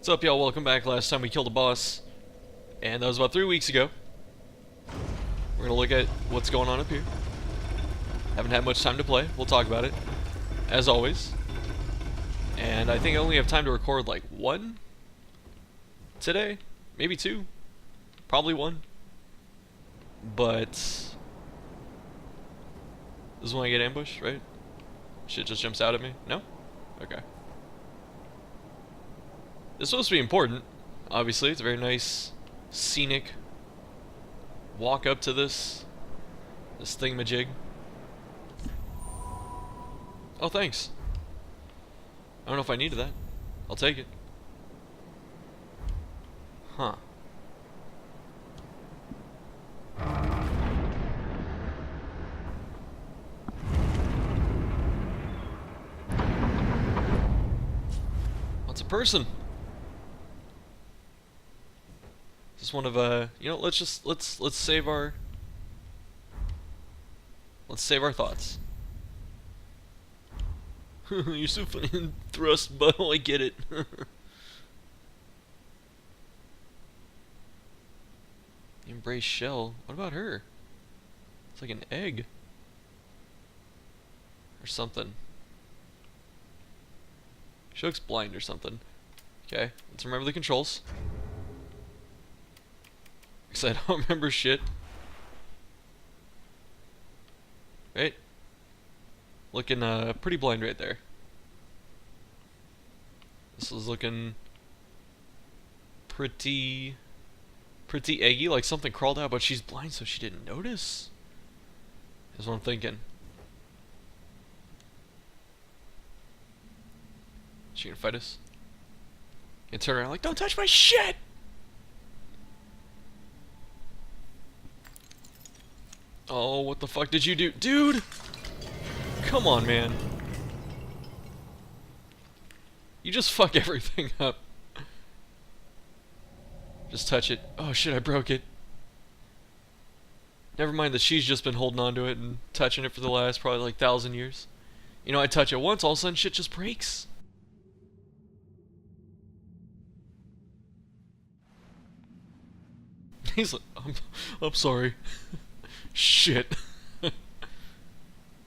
What's up, y'all? Welcome back. Last time we killed a boss, and that was about 3 weeks ago. We're gonna look at what's going on up here. Haven't had much time to play. We'll talk about it, as always. And I think I only have time to record like one today, maybe two, probably one. But this is when I get ambushed, right? Shit just jumps out at me. No? Okay. It's supposed to be important, obviously. It's a very nice, scenic walk up to this thingamajig. Oh, thanks. I don't know if I needed that. I'll take it. Huh. What's a person? Just one of you know, let's save our thoughts. You're so funny in thrust, but I get it. Embrace shell. What about her? It's like an egg or something. She looks blind or something. Okay, let's remember the controls. Because I don't remember shit. Right? Looking pretty blind right there. This is looking pretty eggy, like something crawled out, but she's blind so she didn't notice. That's what I'm thinking. She gonna fight us? And turn around like, don't touch my shit! Oh, what the fuck did you do? Dude! Come on, man. You just fuck everything up. Just touch it. Oh shit, I broke it. Never mind that she's just been holding on to it and touching it for the last probably like 1,000 years. You know, I touch it once, all of a sudden shit just breaks. He's like, I'm sorry. Shit. I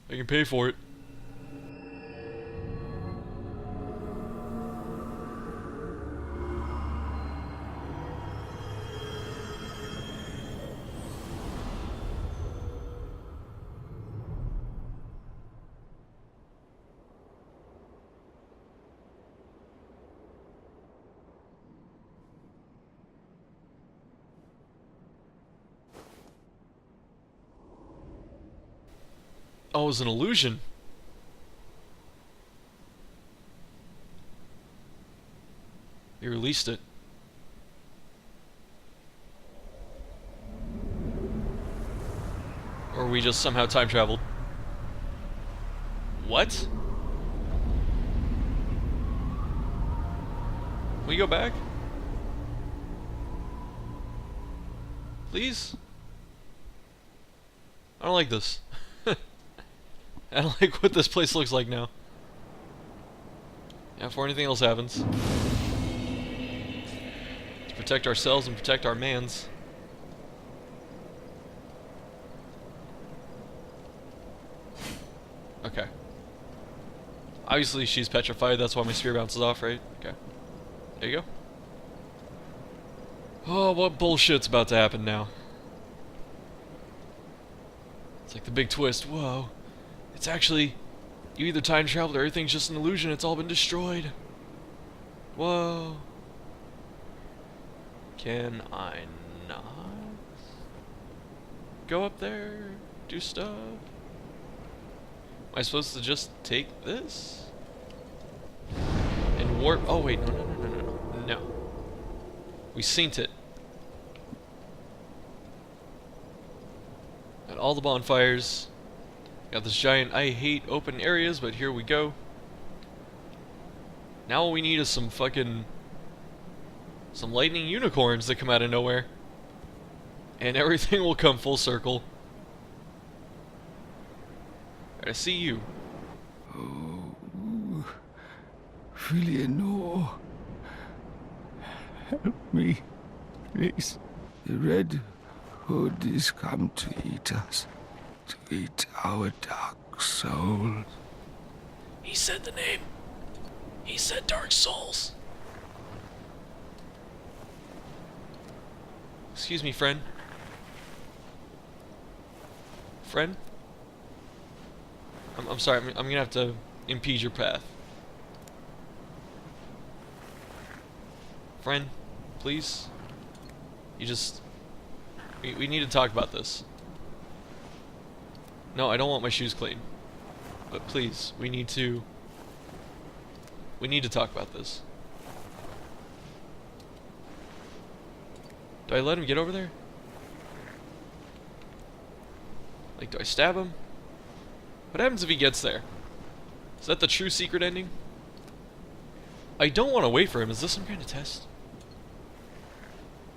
can pay for it. Oh, it was an illusion. You released it. Or we just somehow time traveled. What? Can we go back? Please? I don't like this. I don't like what this place looks like now. Yeah, before anything else happens. Let's protect ourselves and protect our mans. Okay. Obviously she's petrified, that's why my spear bounces off, right? Okay. There you go. Oh, what bullshit's about to happen now? It's like the big twist. Whoa. It's actually, you either time traveled or everything's just an illusion. It's all been destroyed. Whoa. Can I not go up there? Do stuff? Am I supposed to just take this? And warp? Oh wait, no. No. We synced it. Got all the bonfires. Got this giant, I hate open areas, but here we go. Now all we need is some lightning unicorns that come out of nowhere. And everything will come full circle. Alright, I see you. Oh, really no. Help me, please. The Red Hood is come to eat us, to eat our dark souls. He said the name. He said Dark Souls. Excuse me, friend. Friend? I'm sorry, I'm gonna have to impede your path. Friend, please? You just... We need to talk about this. No, I don't want my shoes clean. But please, we need to talk about this. Do I let him get over there? Like, do I stab him? What happens if he gets there? Is that the true secret ending? I don't want to wait for him. Is this some kind of test?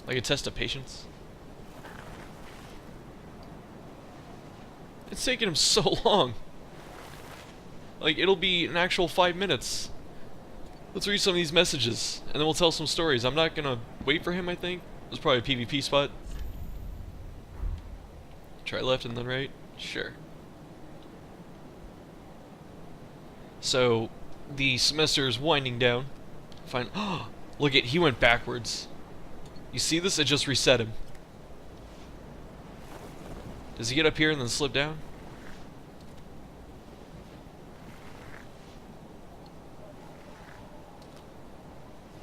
Like a test of patience? It's taking him so long. Like, it'll be an actual 5 minutes. Let's read some of these messages, and then we'll tell some stories. I'm not gonna wait for him, I think. There's probably a PvP spot. Try left and then right? Sure. So, the semester is winding down. Fine. Oh, look at, he went backwards. You see this? It just reset him. Does he get up here and then slip down?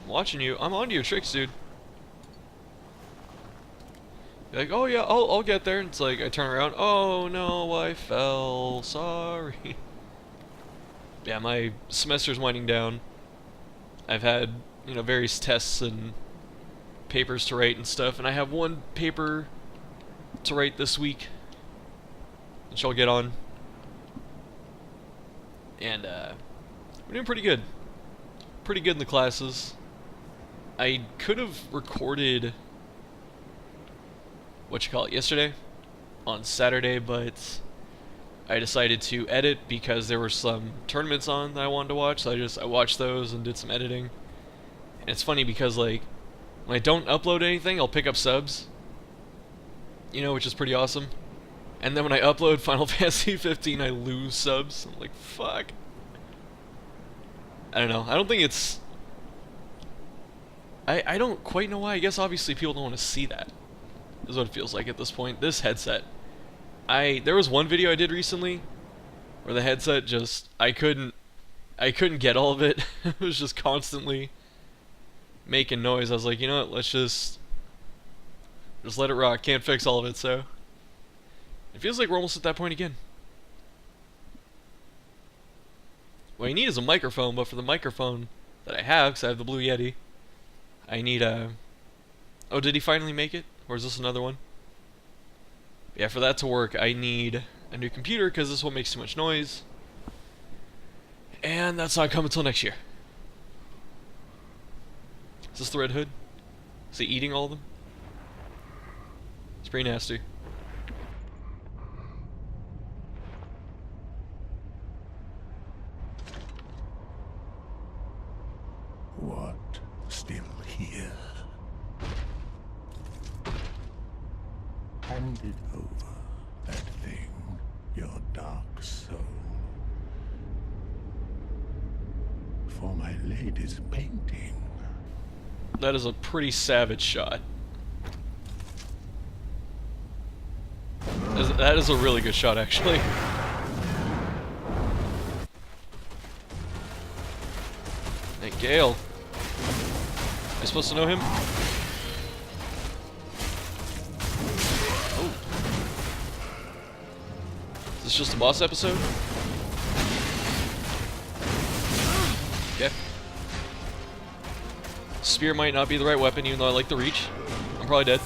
I'm watching you. I'm onto your tricks, dude. You're like, oh yeah, I'll get there. It's like, I turn around. Oh no, I fell. Sorry. Yeah, my semester's winding down. I've had, various tests and papers to write and stuff, and I have one paper to write this week, which I'll get on. And, we're doing pretty good. Pretty good in the classes. I could have recorded yesterday on Saturday, but I decided to edit because there were some tournaments on that I wanted to watch, so I watched those and did some editing. And it's funny because, like, when I don't upload anything, I'll pick up subs, which is pretty awesome. And then when I upload Final Fantasy 15, I lose subs. I'm like, fuck. I don't know. I don't think it's... I don't quite know why. I guess obviously people don't want to see that. Is what it feels like at this point. This headset. There was one video I did recently where the headset just... I couldn't get all of it. It was just constantly making noise. I was like, you know what, let's just let it rock. Can't fix all of it, so... It feels like we're almost at that point again. What I need is a microphone, but for the microphone that I have, because I have the Blue Yeti, I need a... Oh, did he finally make it? Or is this another one? Yeah, for that to work, I need a new computer, because this one makes too much noise. And that's not coming until next year. Is this the Red Hood? Is he eating all of them? It's pretty nasty. What? Still here? Hand it over, that thing, your dark soul. For my lady's painting. That is a pretty savage shot. That is a really good shot, actually. Knight Gael. Am I supposed to know him? Oh. Is this just a boss episode? Okay. Spear might not be the right weapon, even though I like the reach. I'm probably dead.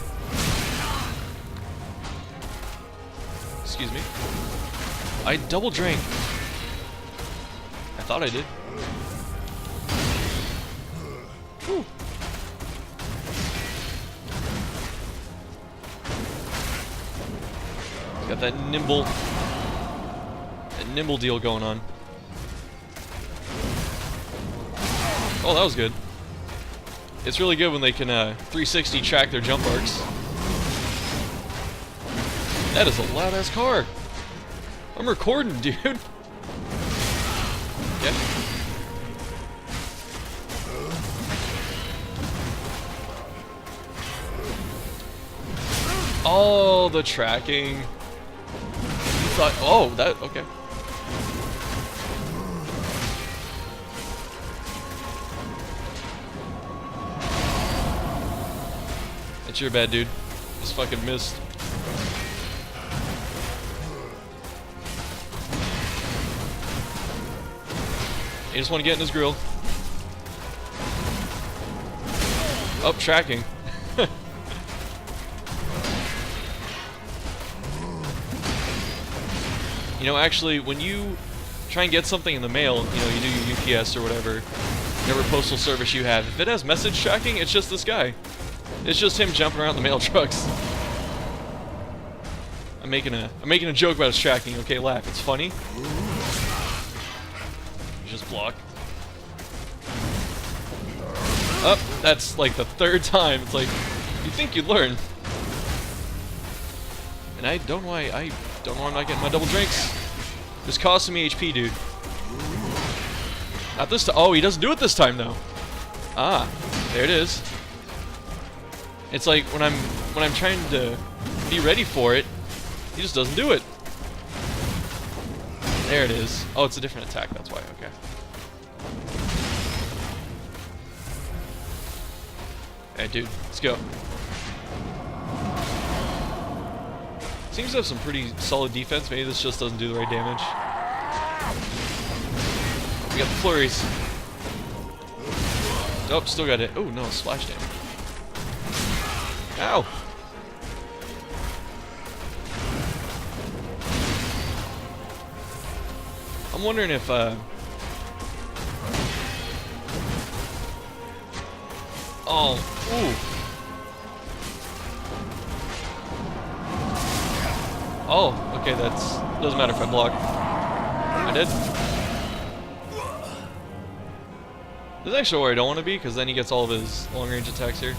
Excuse me. I double drank. I thought I did. Whew. Got that nimble deal going on. Oh, that was good. It's really good when they can 360 track their jump arcs. That is a loud-ass car. I'm recording, dude. Yeah. Oh, the tracking. You thought, oh, that, okay. That's your bad, dude. Just fucking missed. You just want to get in his grill. Oh, tracking. You know, actually, when you try and get something in the mail, you know, you do your UPS or whatever postal service you have, if it has message tracking, it's just this guy. It's just him jumping around the mail trucks. I'm making a joke about his tracking, okay, laugh. It's funny. You just block. Oh, that's like the third time. It's like, you think you'd learn. And I don't know why I'm not getting my double drinks. It's costing me HP, dude. Not this time. Oh, he doesn't do it this time though. Ah, there it is. It's like when I'm trying to be ready for it, he just doesn't do it. There it is. Oh, it's a different attack. That's why. Okay. Hey, dude, let's go. Seems to have some pretty solid defense. Maybe this just doesn't do the right damage. We got the flurries. Oh, still got it. Oh, no, splash damage. Ow! I'm wondering if, oh, ooh. Oh, okay, doesn't matter if I block. I did. This is actually where I don't want to be, because then he gets all of his long-range attacks here.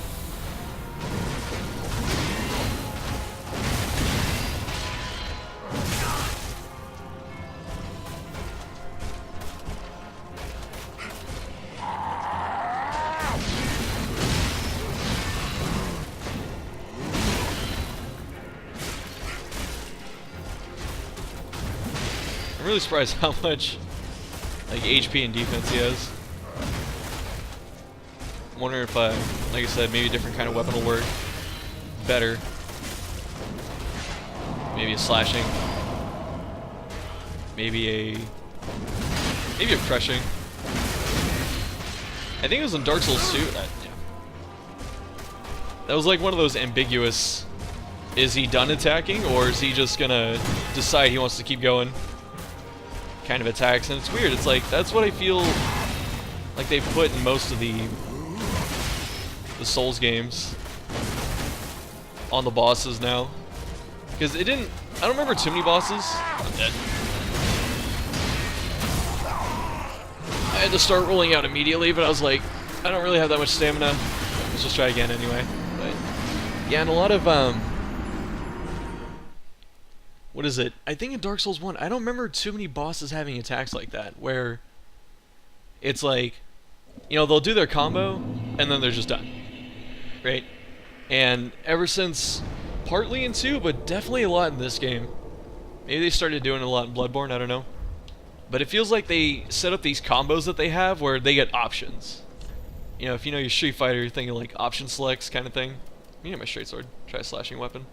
I'm really surprised how much like HP and defense he has. I'm wondering if, like I said, maybe a different kind of weapon will work better. Maybe a slashing. Maybe a crushing. I think it was in Dark Souls 2. Yeah. That was like one of those ambiguous. Is he done attacking, or is he just gonna decide he wants to keep going? Kind of attacks, and it's weird. It's like that's what I feel like they put in most of the Souls games on the bosses now, because I don't remember too many bosses. I'm dead. I had to start rolling out immediately, but I was like, I don't really have that much stamina. Let's just try again anyway. But yeah, and a lot of what is it? I think in Dark Souls 1, I don't remember too many bosses having attacks like that, where it's like, you know, they'll do their combo, and then they're just done. Right? And ever since, partly in 2, but definitely a lot in this game. Maybe they started doing it a lot in Bloodborne, I don't know. But it feels like they set up these combos that they have where they get options. You know, if you know your Street Fighter, you're thinking like option selects kind of thing. You know my straight sword. Try a slashing weapon.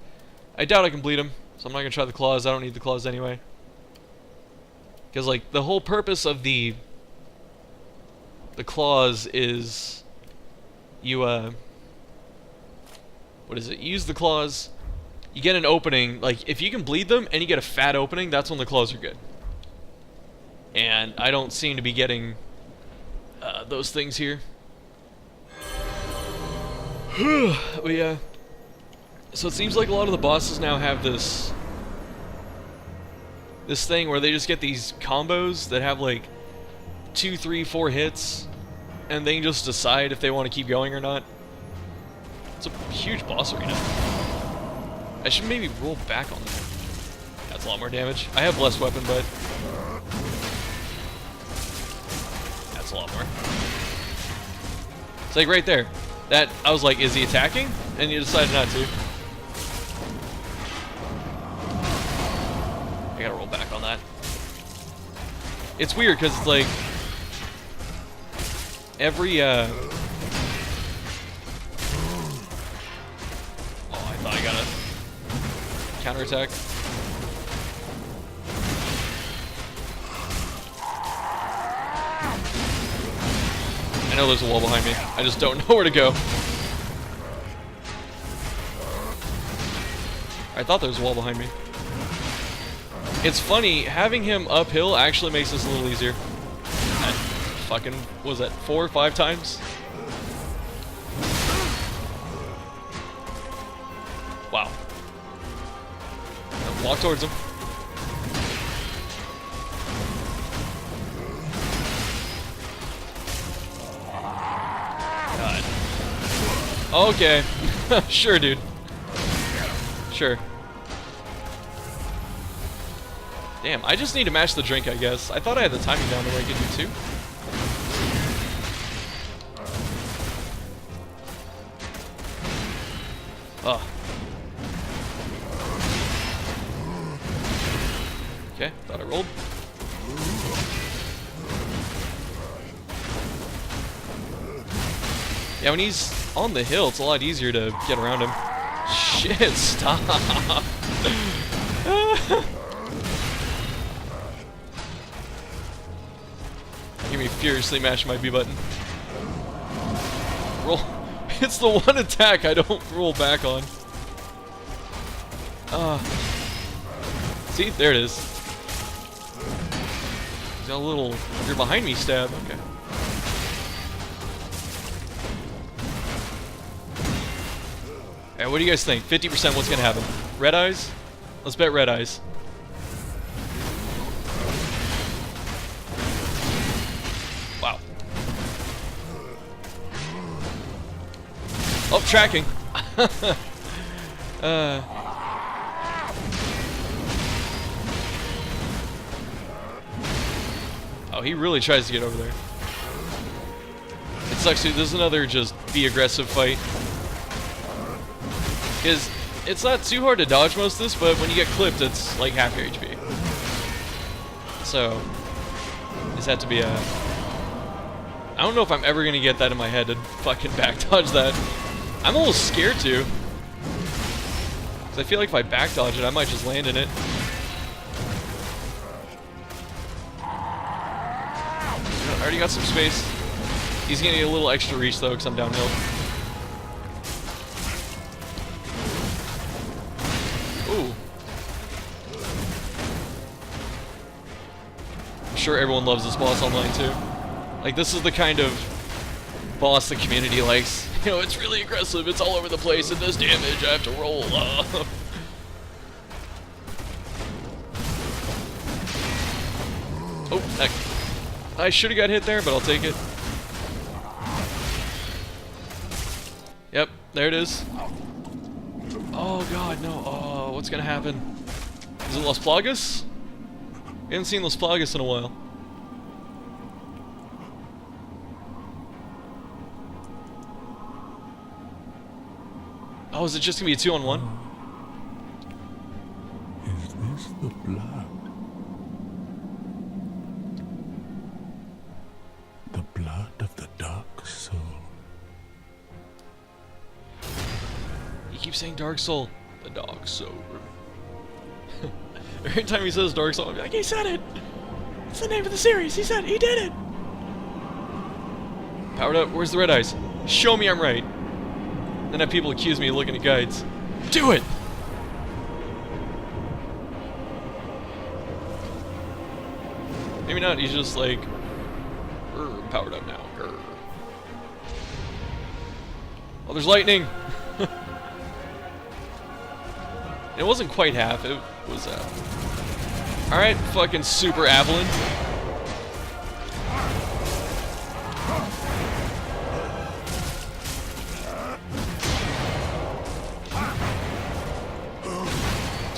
I doubt I can bleed him, so I'm not going to try the claws. I don't need the claws anyway. Because, like, the whole purpose of the claws is you, what is it? You use the claws, you get an opening. Like, if you can bleed them and you get a fat opening, that's when the claws are good. And I don't seem to be getting those things here. But yeah. So it seems like a lot of the bosses now have this thing where they just get these combos that have like 2, 3, 4 hits, and they can just decide if they want to keep going or not. It's a huge boss arena. I should maybe roll back on that. That's a lot more damage. I have less weapon, but that's a lot more. It's like right there. That, I was like, is he attacking? And you decided not to. I gotta roll back on that. It's weird, because it's like every, oh, I thought I got a counterattack. I know there's a wall behind me. I just don't know where to go. I thought there was a wall behind me. It's funny, having him uphill actually makes this a little easier. At fucking, what was that, 4 or 5 times? Wow. Now walk towards him. God. Okay. Sure, dude. Sure. Damn, I just need to match the drink, I guess. I thought I had the timing down to where I could do 2. Ugh. Okay, thought I rolled. Yeah, when he's on the hill, it's a lot easier to get around him. Shit, stop! Hear me furiously mash my B button. Roll. It's the one attack I don't roll back on. See, there it is. He's got a little, you're behind me stab. Okay. Alright, what do you guys think? 50% what's gonna happen? Red eyes? Let's bet red eyes. Wow. Oh, tracking. Oh, he really tries to get over there. It sucks too. This is another just be aggressive fight. Because it's not too hard to dodge most of this, but when you get clipped, it's like half your HP. So, this had to be a... I don't know if I'm ever going to get that in my head to fucking back dodge that. I'm a little scared to. Because I feel like if I back dodge it, I might just land in it. I already got some space. He's going to get a little extra reach though, because I'm downhill. Ooh. I'm sure everyone loves this boss online too. Like, this is the kind of boss the community likes. You know, it's really aggressive, it's all over the place, and does damage, I have to roll. Oh, heck. I should have got hit there, but I'll take it. Yep, there it is. Oh god, no. Oh, what's gonna happen? Is it Las Plagas? We haven't seen Las Plagas in a while. Oh, is it just gonna be a 2-on-1? Is this the blood? The blood of the dark soul. He keeps saying Dark Soul. The Dark Soul. Every time he says Dark Soul, I'll be like, he said it! It's the name of the series, he said it, he did it! Powered up, where's the red eyes? Show me I'm right. Then have people accuse me of looking at guides. Do it! Maybe not, he's just like, powered up now. Oh, there's lightning! It wasn't quite half, it was alright, fucking super Avalon.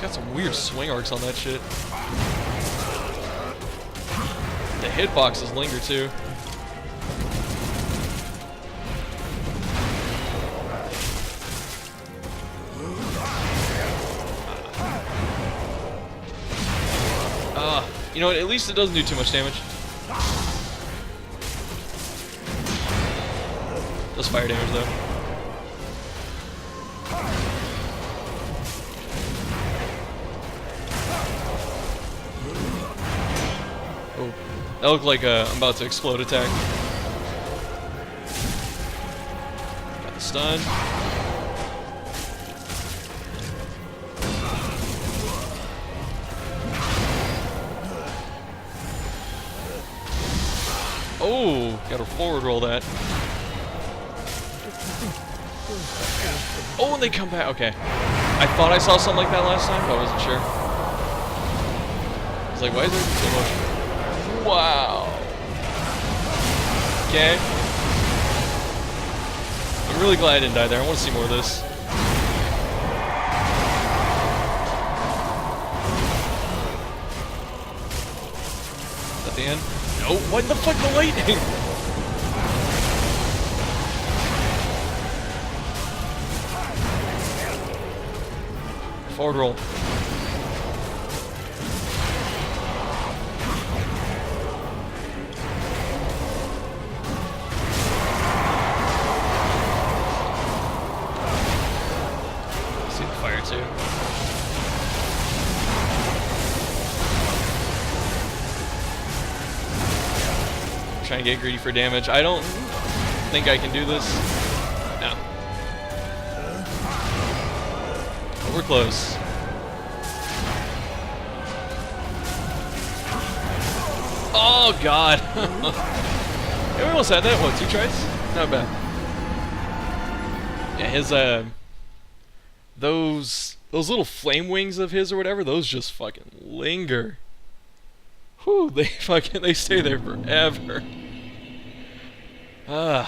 It's got some weird swing arcs on that shit. The hitboxes linger too. You know what? At least it doesn't do too much damage. Does fire damage though. Oh, that looked like I'm about to explode attack. Got the stun. Oh, gotta forward roll that. Oh, and they come back. Okay. I thought I saw something like that last time, but I wasn't sure. I was like, why is there so much? Wow. Okay. I'm really glad I didn't die there. I want to see more of this. Is that the end? No, what the fuck, the lightning? Forward roll. See the fire too. Trying to get greedy for damage. I don't think I can do this. No. But we're close. Oh god. Yeah, we almost had that. What, 2 tries? Not bad. Yeah, his those little flame wings of his or whatever, those just fucking linger. Whew, they stay there forever. Alright,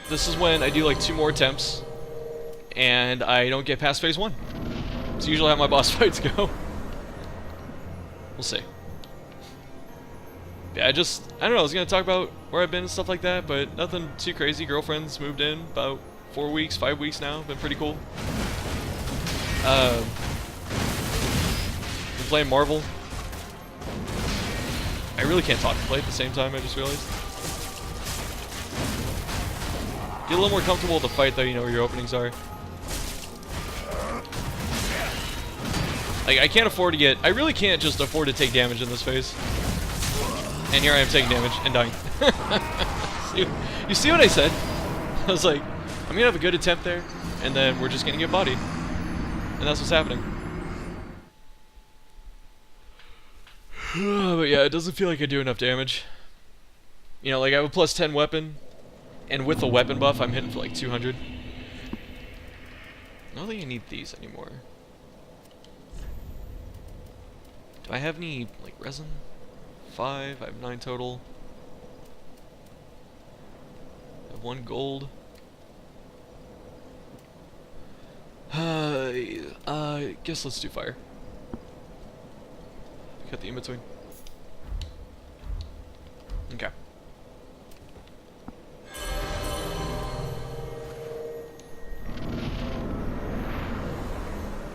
this is when I do like 2 more attempts and I don't get past phase 1. It's usually how my boss fights go. We'll see. Yeah, I don't know, I was gonna talk about where I've been and stuff like that, but nothing too crazy. Girlfriend's moved in about 4 weeks, 5 weeks now. Been pretty cool. Been playing Marvel. I really can't talk and play at the same time, I just realized. Get a little more comfortable with the fight though, you know where your openings are. Like, I can't afford to get... I really can't just afford to take damage in this phase. And here I am taking damage and dying. You see what I said? I was like, I'm gonna have a good attempt there, and then we're just gonna get bodied. And that's what's happening. But yeah, it doesn't feel like I do enough damage. You know, like I have a plus 10 weapon, and with the weapon buff, I'm hitting for like 200. I don't think I need these anymore. Do I have any, like, resin? 5, I have 9 total. I have 1 gold. Guess let's do fire. Cut the in-between. Okay.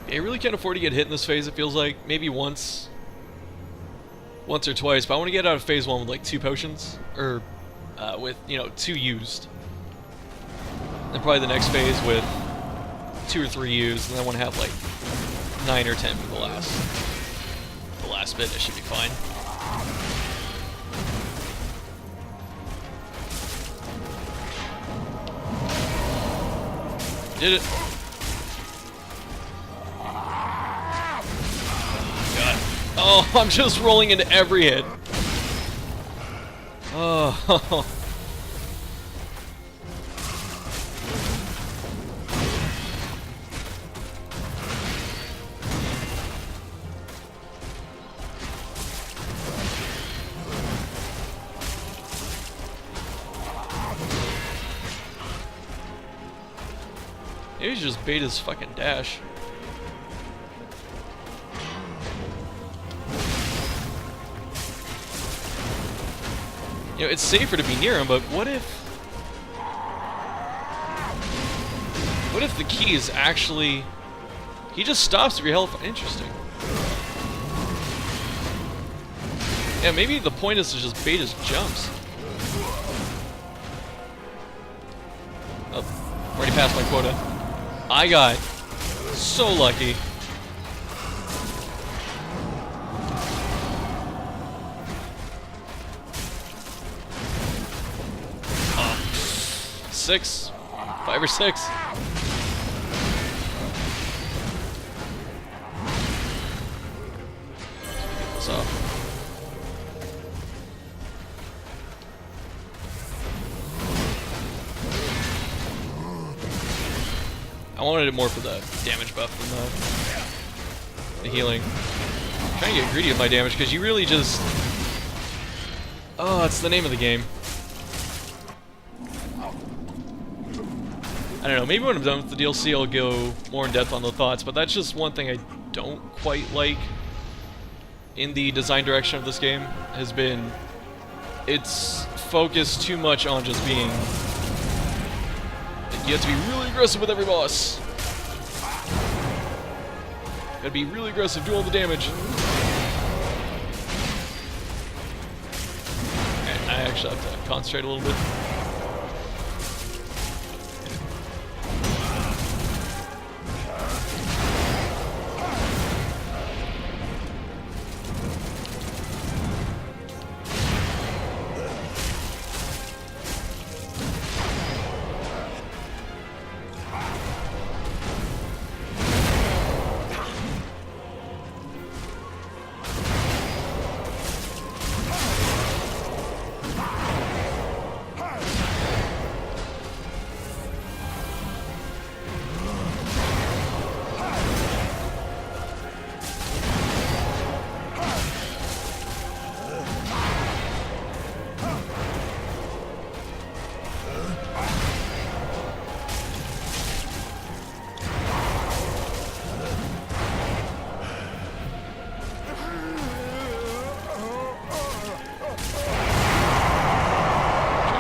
Yeah, I really can't afford to get hit in this phase, it feels like. Maybe once or twice, but I want to get out of phase 1 with like 2 potions, or with, you know, 2 used. And probably the next phase with 2 or 3 used, and I want to have like 9 or 10 for the last bit. It should be fine. Did it. God. Oh, I'm just rolling into every hit. Oh. Maybe he should just bait his fucking dash. You know, it's safer to be near him, but what if the key is actually... He just stops for your health. Interesting. Yeah, maybe the point is to just bait his jumps. Oh, already passed my quota. I got so lucky. Six. 5 or 6. Get this off. I wanted it more for the damage buff than the healing. I'm trying to get greedy with my damage because you really just... Oh, that's the name of the game. I don't know, maybe when I'm done with the DLC I'll go more in depth on the thoughts, but that's just one thing I don't quite like in the design direction of this game, has been it's focused too much on just being... You have to be really aggressive with every boss. Gotta be really aggressive, do all the damage. Okay, I actually have to concentrate a little bit.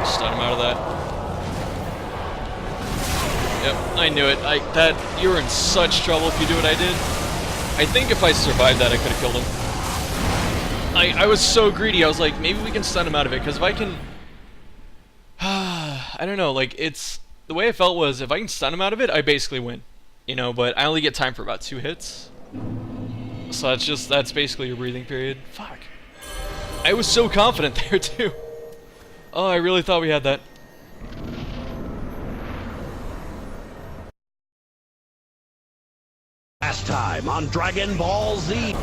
Stun him out of that. Yep, I knew it. You were in such trouble if you do what I did. I think if I survived that, I could have killed him. I was so greedy. I was like, maybe we can stun him out of it, because if I can... I don't know, like, it's... The way I felt was, if I can stun him out of it, I basically win. You know, but I only get time for about 2 hits. So that's basically your breathing period. Fuck. I was so confident there, too. Oh, I really thought we had that. Last time on Dragon Ball Z.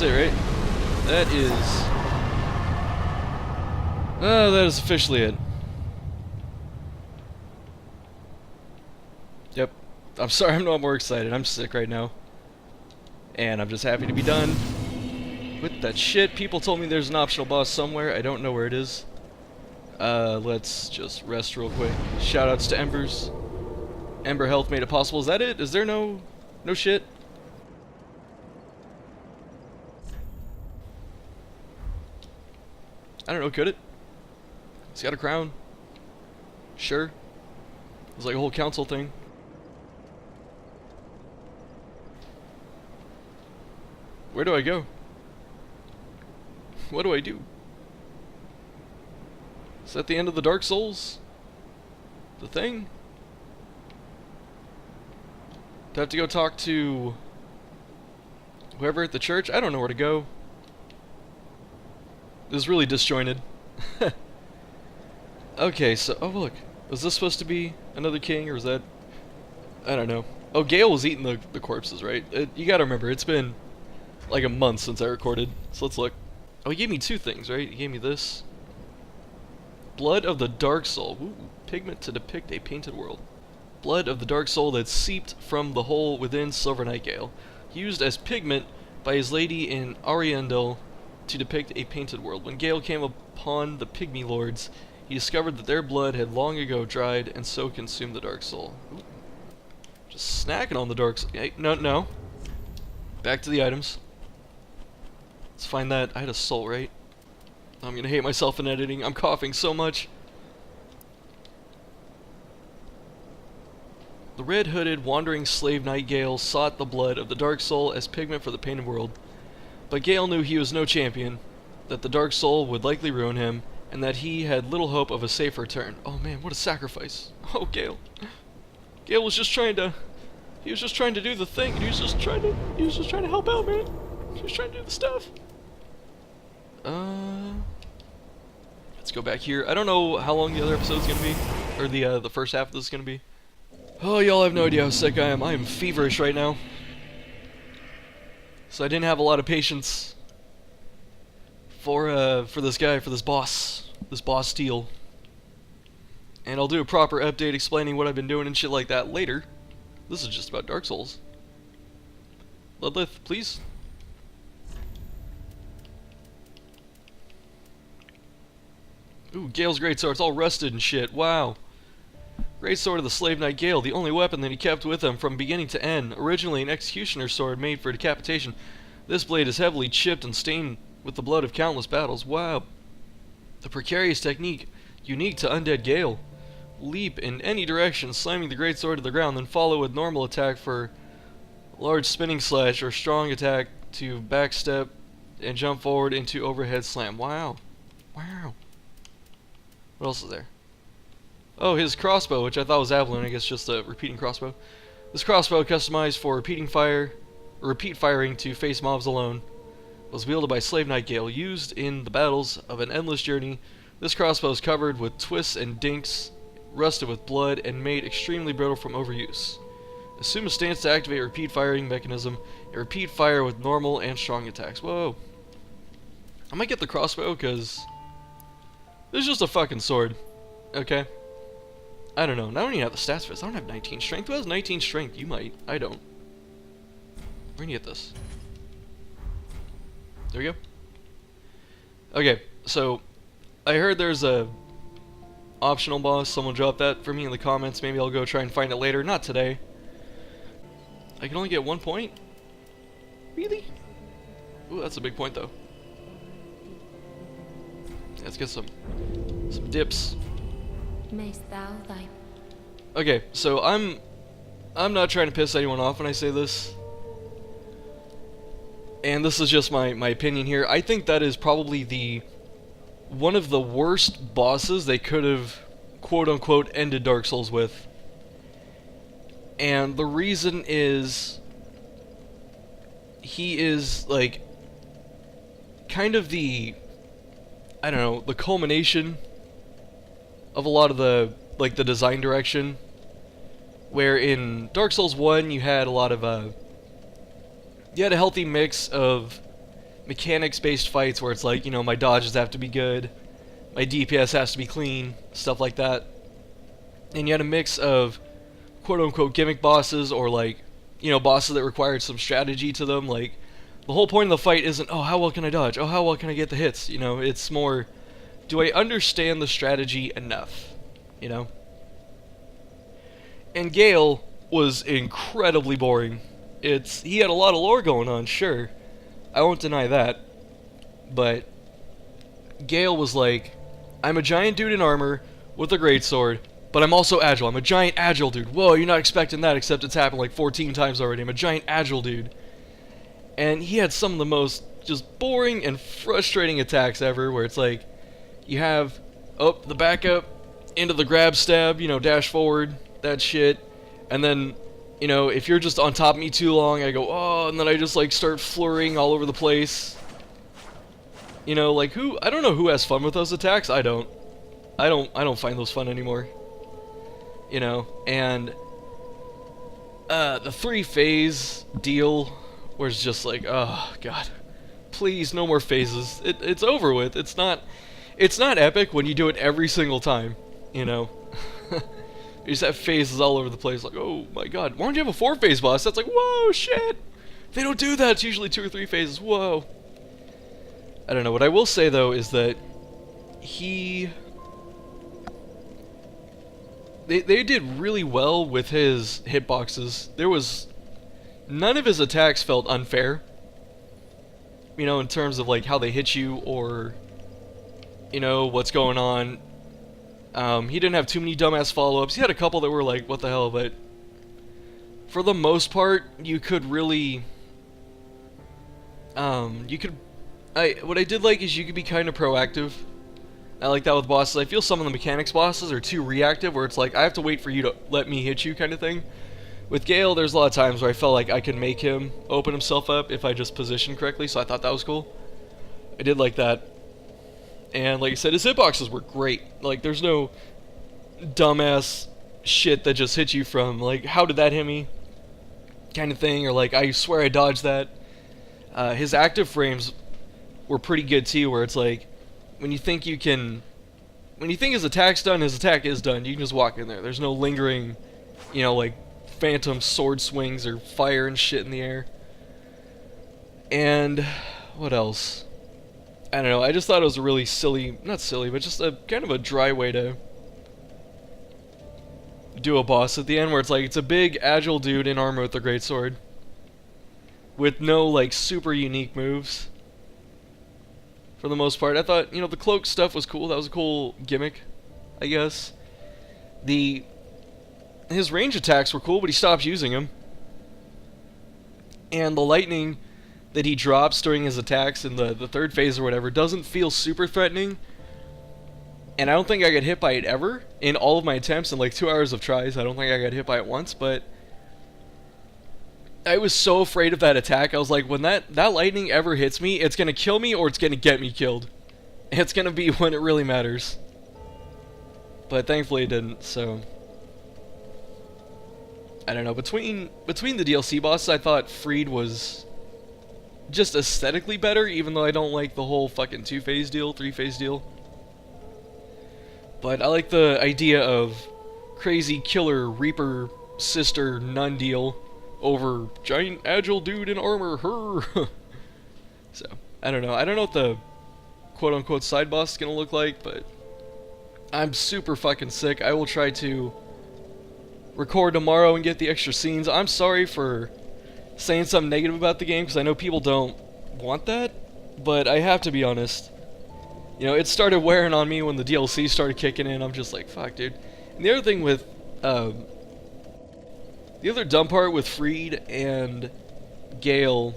that's it, right? That is... that is officially it. Yep. I'm sorry I'm not more excited. I'm sick right now. And I'm just happy to be done with that shit. People told me there's an optional boss somewhere. I don't know where it is. Let's just rest real quick. Shoutouts to Embers. Ember Health made it possible. Is that it? Is there no shit? I don't know, could it? He's got a crown. Sure. It's like a whole council thing. Where do I go? What do I do? Is that the end of the Dark Souls? The thing? Do I have to go talk to whoever at the church? I don't know where to go. This is really disjointed. Okay, so... Oh, look. Was this supposed to be another king, or was that... I don't know. Oh, Gael was eating the corpses, right? You gotta remember, it's been like a month since I recorded. So let's look. Oh, he gave me two things, right? He gave me this. Blood of the Dark Soul. Ooh, pigment to depict a painted world. Blood of the Dark Soul that seeped from the hole within Silver Knight Gael. Used as pigment by his lady in Ariandel to depict a painted world. When Gael came upon the Pygmy Lords, he discovered that their blood had long ago dried and so consumed the Dark Soul. Ooh. Just snacking on the Dark Soul. Hey, no. Back to the items. Let's find that. I had a soul, right? I'm gonna hate myself in editing. I'm coughing so much. The red-hooded, wandering slave Knight Gael sought the blood of the Dark Soul as pigment for the painted world. But Gael knew he was no champion, that the Dark Soul would likely ruin him, and that he had little hope of a safe return. Oh man, what a sacrifice. Oh, Gael. Gael was just trying to... He was just trying to do the thing. He was just trying to help out, man. He was trying to do the stuff. Let's go back here. I don't know how long the other episode's gonna be, or the first half of this is gonna be. Oh, y'all have no idea how sick I am. I am feverish right now. So I didn't have a lot of patience for this guy, for this boss Steel. And I'll do a proper update explaining what I've been doing and shit like that later. This is just about Dark Souls. Ludlith, please. Ooh, Gael's greatsword. It's all rusted and shit. Wow. Greatsword of the Slave Knight Gael, the only weapon that he kept with him from beginning to end. Originally an executioner's sword made for decapitation, this blade is heavily chipped and stained with the blood of countless battles. Wow. The precarious technique, unique to undead Gael. Leap in any direction, slamming the greatsword to the ground, then follow with normal attack for large spinning slash or strong attack to backstep and jump forward into overhead slam. Wow. Wow. What else is there? Oh, his crossbow, which I thought was Avalon, I guess just a repeating crossbow. This crossbow, customized for repeat firing to face mobs alone, was wielded by Slave Knight Gael, used in the battles of an endless journey. This crossbow is covered with twists and dinks, rusted with blood, and made extremely brittle from overuse. Assume a stance to activate a repeat firing mechanism, and repeat fire with normal and strong attacks. Whoa. I might get the crossbow, because this is just a fucking sword. Okay. I don't know. I don't even have the stats for this. I don't have 19 strength. Who has 19 strength? You might. I don't. Where can you get this? There we go. Okay, so I heard there's a optional boss. Someone dropped that for me in the comments. Maybe I'll go try and find it later. Not today. I can only get 1 point? Really? Ooh, that's a big point though. Let's get some dips. Mayst thou thy... Okay, so I'm not trying to piss anyone off when I say this. And this is just my opinion here. I think that is probably one of the worst bosses they could have quote unquote ended Dark Souls with. And the reason is he is like kind of the, I don't know, the culmination of a lot of the design direction, where in Dark Souls 1 you had a lot of you had a healthy mix of mechanics-based fights where it's like, you know, my dodges have to be good, my DPS has to be clean, stuff like that. And you had a mix of quote-unquote gimmick bosses, or like, you know, bosses that required some strategy to them. Like, the whole point of the fight isn't, oh, how well can I dodge? Oh, how well can I get the hits? You know, it's more, do I understand the strategy enough? You know? And Gael was incredibly boring. He had a lot of lore going on, sure. I won't deny that. But Gael was like, I'm a giant dude in armor with a greatsword, but I'm also agile. I'm a giant agile dude. Whoa, you're not expecting that, except it's happened like 14 times already. I'm a giant agile dude. And he had some of the most just boring and frustrating attacks ever, where it's like, you have, oh, the backup, into the grab stab, you know, dash forward, that shit. And then, you know, if you're just on top of me too long, I go, oh, and then I just like start flurrying all over the place. You know, like I don't know who has fun with those attacks. I don't find those fun anymore. You know, and the 3-phase deal, where it's just like, oh god, please, no more phases. It's over with. It's not epic when you do it every single time, you know. You just have phases all over the place, like, oh my god, why don't you have a 4-phase boss? That's like, whoa, shit. They don't do that. It's usually 2 or 3 phases. Whoa. I don't know. What I will say though is that They did really well with his hitboxes. There was none of his attacks felt unfair. You know, in terms of like how they hit you, or you know what's going on. He didn't have too many dumbass follow-ups. He had a couple that were like, what the hell, but for the most part, you could really what I did like is you could be kind of proactive. I like that with bosses. I feel some of the mechanics bosses are too reactive, where it's like, I have to wait for you to let me hit you kind of thing. With Gael, there's a lot of times where I felt like I could make him open himself up if I just positioned correctly, so I thought that was cool. I did like that. And like I said, his hitboxes were great. Like, there's no dumbass shit that just hits you from, like, how did that hit me? Kind of thing, or like, I swear I dodged that. His active frames were pretty good too, where it's like, when you think his attack's done, his attack is done. You can just walk in there. There's no lingering, you know, like phantom sword swings or fire and shit in the air. And what else? I don't know. I just thought it was a really silly, not silly, but just a kind of a dry way to do a boss at the end, where it's like, it's a big agile dude in armor with a greatsword with no like super unique moves. For the most part, I thought, you know, the cloak stuff was cool. That was a cool gimmick, I guess. His range attacks were cool, but he stopped using them. And the lightning that he drops during his attacks in the 3rd phase or whatever doesn't feel super threatening. And I don't think I got hit by it ever in all of my attempts in like 2 hours of tries. I don't think I got hit by it once, but I was so afraid of that attack. I was like, when that lightning ever hits me, it's going to kill me or it's going to get me killed. It's going to be when it really matters. But thankfully it didn't, so I don't know. Between the DLC bosses, I thought Freed was just aesthetically better, even though I don't like the whole fucking 2-phase deal, 3-phase deal. But I like the idea of crazy killer Reaper sister nun deal over giant agile dude in armor, her. So, I don't know. I don't know what the quote-unquote side boss is gonna look like, but I'm super fucking sick. I will try to record tomorrow and get the extra scenes. I'm sorry for saying something negative about the game, because I know people don't want that, but I have to be honest. You know, it started wearing on me when the DLC started kicking in. I'm just like, fuck, dude. And the other thing with, the other dumb part with Freed and Gael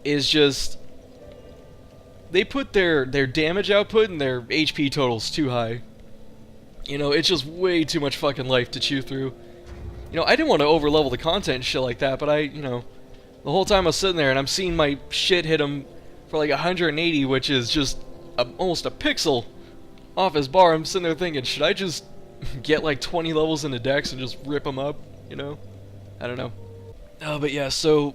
is just, they put their damage output and their HP totals too high. You know, it's just way too much fucking life to chew through. You know, I didn't want to overlevel the content and shit like that, but you know, the whole time I was sitting there and I'm seeing my shit hit him for like 180, which is just almost a pixel off his bar. I'm sitting there thinking, should I just get like 20 levels into Dex and just rip him up? You know? I don't know. But yeah, so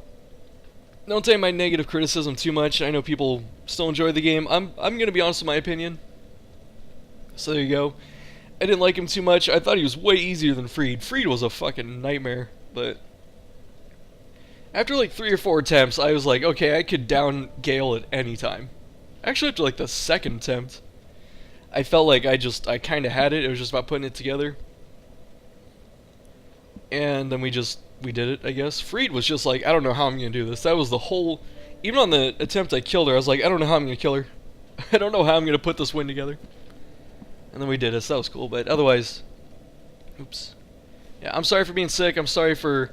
don't take my negative criticism too much. I know people still enjoy the game. I'm gonna be honest with my opinion. So there you go. I didn't like him too much. I thought he was way easier than Freed. Freed was a fucking nightmare, but after like 3 or 4 attempts, I was like, okay, I could down Gael at any time. Actually, after like the 2nd attempt, I felt like I kind of had it. It was just about putting it together. And then we did it, I guess. Freed was just like, I don't know how I'm going to do this. That was the whole... Even on the attempt I killed her, I was like, I don't know how I'm going to kill her. I don't know how I'm going to put this win together. And then we did it, so that was cool. But otherwise... Oops. Yeah, I'm sorry for being sick. I'm sorry for,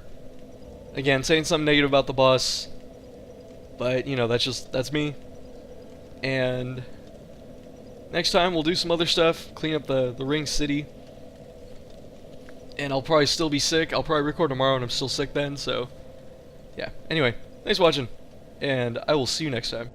again, saying something negative about the boss. But, you know, that's me. And next time we'll do some other stuff. Clean up the ring city. And I'll probably still be sick. I'll probably record tomorrow and I'm still sick then, so... Yeah. Anyway, thanks for watching. And I will see you next time.